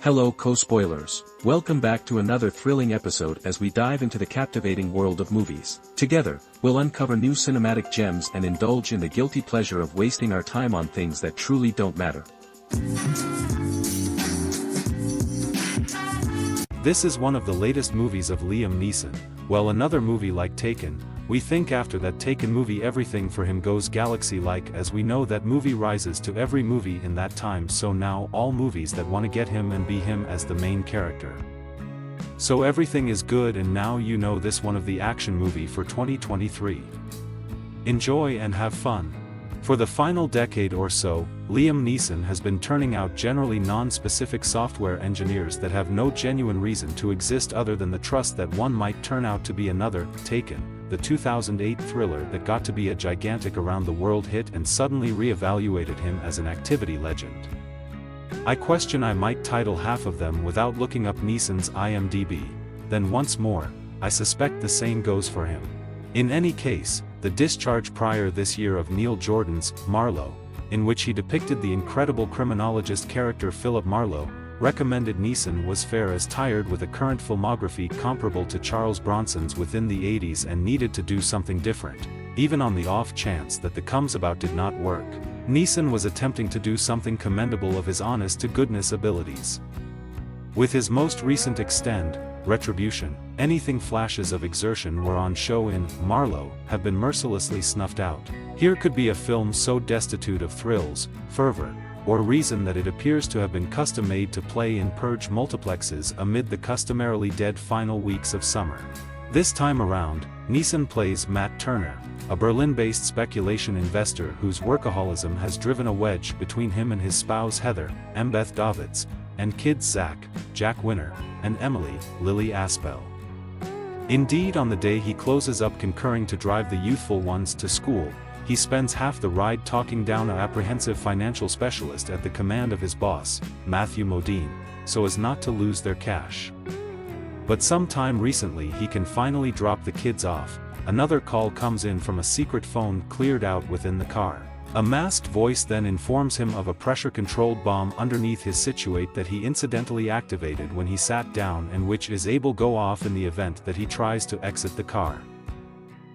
Hello co-spoilers. Welcome back to another thrilling episode as we dive into the captivating world of movies. Together, we'll uncover new cinematic gems and indulge in the guilty pleasure of wasting our time on things that truly don't matter. This is one of the latest movies of Liam Neeson. Well, another movie like Taken. We think after that Taken movie everything for him goes galaxy-like, as we know that movie rises to every movie in that time, so now all movies that want to get him and be him as the main character. So everything is good, and now you know this one of the action movie for 2023. Enjoy and have fun. For the final decade or so, Liam Neeson has been turning out generally non-specific software engineers that have no genuine reason to exist other than the trust that one might turn out to be another. Taken, the 2008 thriller that got to be a gigantic around-the-world hit and suddenly re-evaluated him as an activity legend. I question I might title half of them without looking up Neeson's IMDb. Then once more, I suspect the same goes for him. In any case, the discharge prior this year of Neil Jordan's Marlowe, in which he depicted the incredible criminologist character Philip Marlowe, recommended Neeson was fair as tired with a current filmography comparable to Charles Bronson's within the 80s and needed to do something different. Even on the off chance that the comes about did not work, Neeson was attempting to do something commendable of his honest-to-goodness abilities. With his most recent extend, Retribution, anything flashes of exertion were on show in Marlowe have been mercilessly snuffed out. Here could be a film so destitute of thrills, fervor, or reason that it appears to have been custom-made to play in purge multiplexes amid the customarily dead final weeks of summer. This time around, Neeson plays Matt Turner, a Berlin-based speculation investor whose workaholism has driven a wedge between him and his spouse Heather, Embeth Davids, and kids Zach, Jack Winner, and Emily, Lily Aspel. Indeed, on the day he closes up concurring to drive the youthful ones to school, he spends half the ride talking down an apprehensive financial specialist at the command of his boss, Matthew Modine, so as not to lose their cash. But sometime recently he can finally drop the kids off. Another call comes in from a secret phone cleared out within the car. A masked voice then informs him of a pressure-controlled bomb underneath his situate that he incidentally activated when he sat down, and which is able to go off in the event that he tries to exit the car.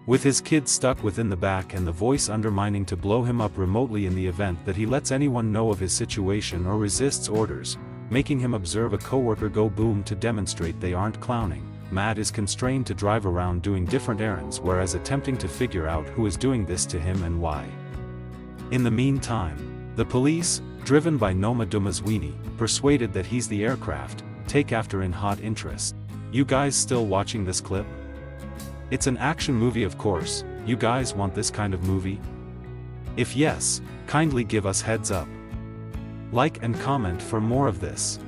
With his kids stuck within the back and the voice undermining to blow him up remotely in the event that he lets anyone know of his situation or resists orders, making him observe a coworker go boom to demonstrate they aren't clowning, Matt is constrained to drive around doing different errands, whereas attempting to figure out who is doing this to him and why. In the meantime, the police, driven by Noma Dumazwini, persuaded that he's the aircraft, take after in hot interest. You guys still watching this clip? It's an action movie, of course. You guys want this kind of movie? If yes, kindly give us heads up. Like and comment for more of this.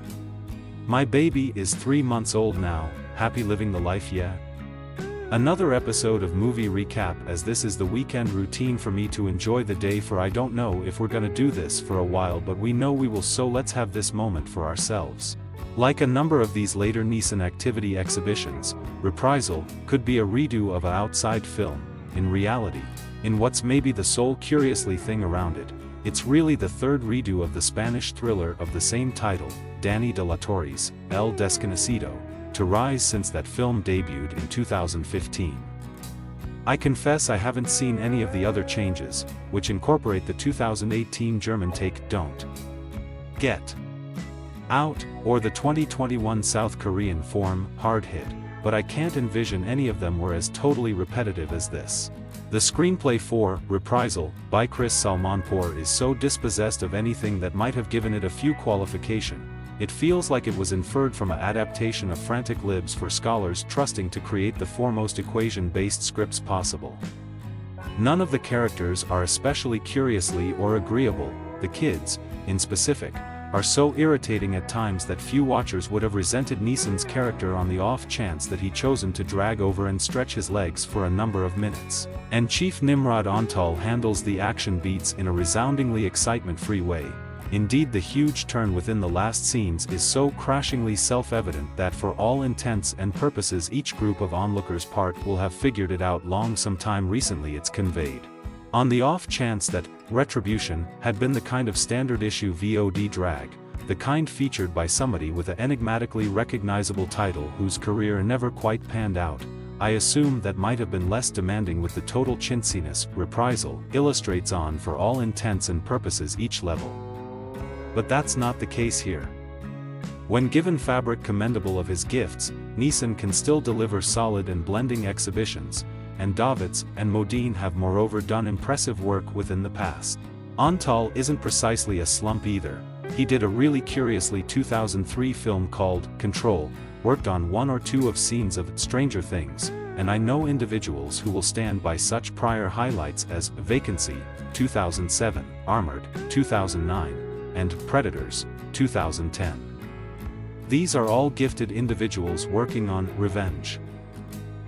My baby is 3 months old now. Happy living the life, yeah? Another episode of Movie Recap, as this is the weekend routine for me to enjoy the day, for I don't know if we're gonna do this for a while, but we know we will, so let's have this moment for ourselves. Like a number of these later Neeson activity exhibitions, Reprisal could be a redo of an outside film. In reality, in what's maybe the sole curiously thing around it, it's really the third redo of the Spanish thriller of the same title, Danny de la Torre's El Desconocido, to rise since that film debuted in 2015. I confess I haven't seen any of the other changes, which incorporate the 2018 German take Don't Get Out, or the 2021 South Korean form Hard Hit, but I can't envision any of them were as totally repetitive as this. The screenplay for Reprisal, by Chris Salmanpour, is so dispossessed of anything that might have given it a few qualification. It feels like it was inferred from an adaptation of Frantic Libs for scholars trusting to create the foremost equation-based scripts possible. None of the characters are especially curiously or agreeable. The kids, in specific, are so irritating at times that few watchers would have resented Neeson's character on the off chance that he chosen to drag over and stretch his legs for a number of minutes. And Chief Nimrod Antal handles the action beats in a resoundingly excitement-free way. Indeed, the huge turn within the last scenes is so crashingly self-evident that for all intents and purposes each group of onlookers part will have figured it out long sometime recently it's conveyed. On the off chance that Retribution had been the kind of standard issue VOD drag, the kind featured by somebody with an enigmatically recognizable title whose career never quite panned out. I assume that might have been less demanding with the total chintziness Reprisal illustrates on for all intents and purposes each level. But that's not the case here. When given fabric commendable of his gifts, Neeson can still deliver solid and blending exhibitions, and Davitz and Modine have moreover done impressive work within the past. Antal isn't precisely a slump either. He did a really curiously 2003 film called Control, worked on one or two of scenes of Stranger Things, and I know individuals who will stand by such prior highlights as Vacancy, 2007, Armored, 2009, and Predators, 2010. These are all gifted individuals working on revenge.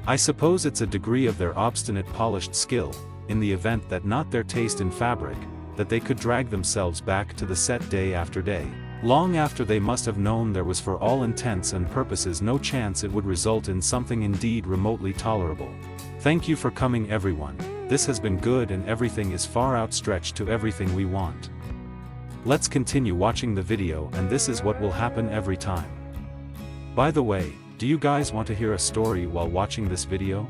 I suppose it's a degree of their obstinate polished skill, in the event that not their taste in fabric, that they could drag themselves back to the set day after day, long after they must have known there was for all intents and purposes no chance it would result in something indeed remotely tolerable. Thank you for coming everyone, this has been good and everything is far outstretched to everything we want. Let's continue watching the video and this is what will happen every time. By the way, do you guys want to hear a story while watching this video?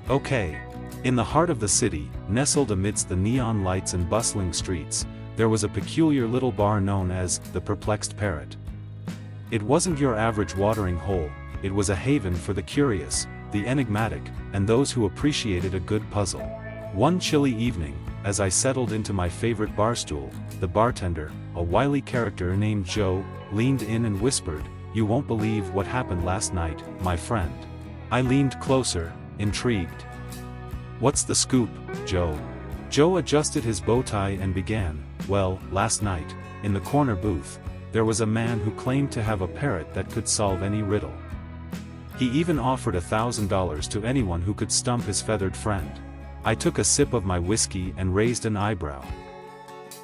Okay. In the heart of the city, nestled amidst the neon lights and bustling streets, there was a peculiar little bar known as the Perplexed Parrot. It wasn't your average watering hole, it was a haven for the curious, the enigmatic, and those who appreciated a good puzzle. One chilly evening, as I settled into my favorite barstool, the bartender, a wily character named Joe, leaned in and whispered, "You won't believe what happened last night, my friend." I leaned closer, intrigued. "What's the scoop, Joe?" Joe adjusted his bow tie and began, "Well, last night, in the corner booth, there was a man who claimed to have a parrot that could solve any riddle. He even offered $1,000 to anyone who could stump his feathered friend." I took a sip of my whiskey and raised an eyebrow.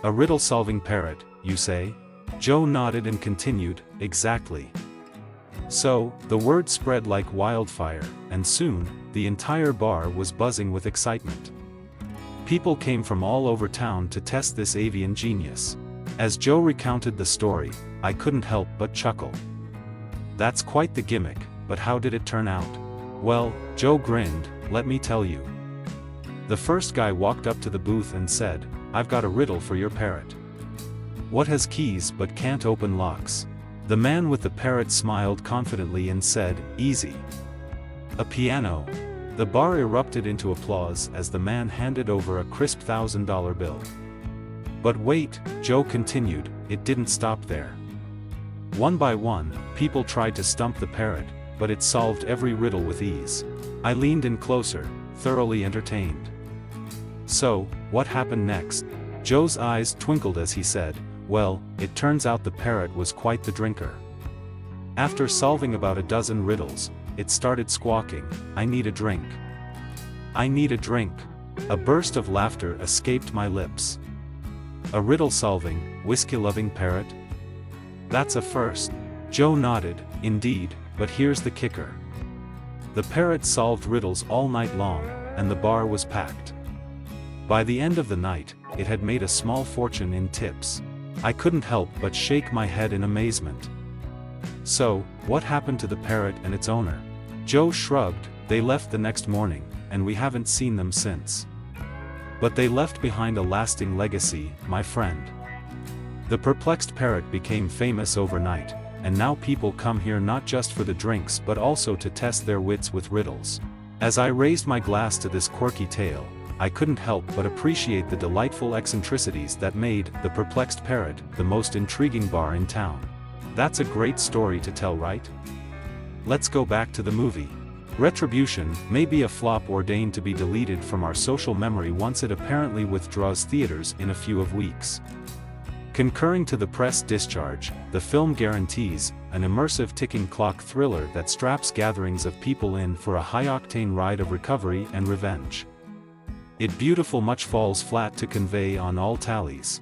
"A riddle-solving parrot, you say?" Joe nodded and continued, "Exactly." So, the word spread like wildfire, and soon, the entire bar was buzzing with excitement. People came from all over town to test this avian genius. As Joe recounted the story, I couldn't help but chuckle. That's quite the gimmick, but how did it turn out? Well, Joe grinned, "Let me tell you. The first guy walked up to the booth and said, 'I've got a riddle for your parrot. What has keys but can't open locks?' The man with the parrot smiled confidently and said, 'Easy. A piano.'" The bar erupted into applause as the man handed over a crisp $1,000 bill. "But wait," Joe continued, "it didn't stop there. One by one, people tried to stump the parrot, but it solved every riddle with ease." I leaned in closer, thoroughly entertained. "So, what happened next?" Joe's eyes twinkled as he said, "Well, it turns out the parrot was quite the drinker. After solving about a dozen riddles, it started squawking, 'I need a drink. I need a drink.'" A burst of laughter escaped my lips. "A riddle-solving, whiskey-loving parrot? That's a first." Joe nodded, "Indeed, but here's the kicker. The parrot solved riddles all night long, and the bar was packed. By the end of the night, it had made a small fortune in tips." I couldn't help but shake my head in amazement. "So, what happened to the parrot and its owner?" Joe shrugged, "They left the next morning, and we haven't seen them since. But they left behind a lasting legacy, my friend. The Perplexed Parrot became famous overnight, and now people come here not just for the drinks but also to test their wits with riddles." As I raised my glass to this quirky tale, I couldn't help but appreciate the delightful eccentricities that made the Perplexed Parrot the most intriguing bar in town. That's a great story to tell, right? Let's go back to the movie. Retribution may be a flop ordained to be deleted from our social memory once it apparently withdraws theaters in a few of weeks. Concurring to the press discharge, the film guarantees an immersive ticking clock thriller that straps gatherings of people in for a high-octane ride of recovery and revenge. It beautiful much falls flat to convey on all tallies.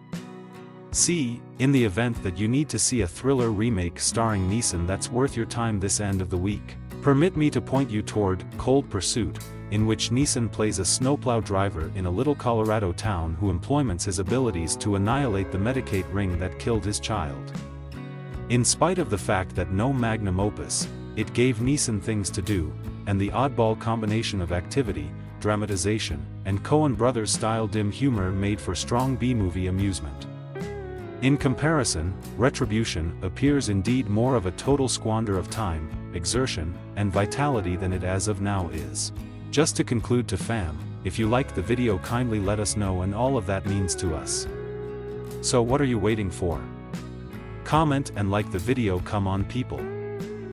See, in the event that you need to see a thriller remake starring Neeson that's worth your time this end of the week, permit me to point you toward Cold Pursuit, in which Neeson plays a snowplow driver in a little Colorado town who employments his abilities to annihilate the Medicaid ring that killed his child. In spite of the fact that no magnum opus, it gave Neeson things to do, and the oddball combination of activity, dramatization, and Coen Brothers-style dim humor made for strong B-movie amusement. In comparison, Retribution appears indeed more of a total squander of time, exertion, and vitality than it as of now is. Just to conclude to fam, if you like the video, kindly let us know, and all of that means to us. So what are you waiting for? Comment and like the video, come on people.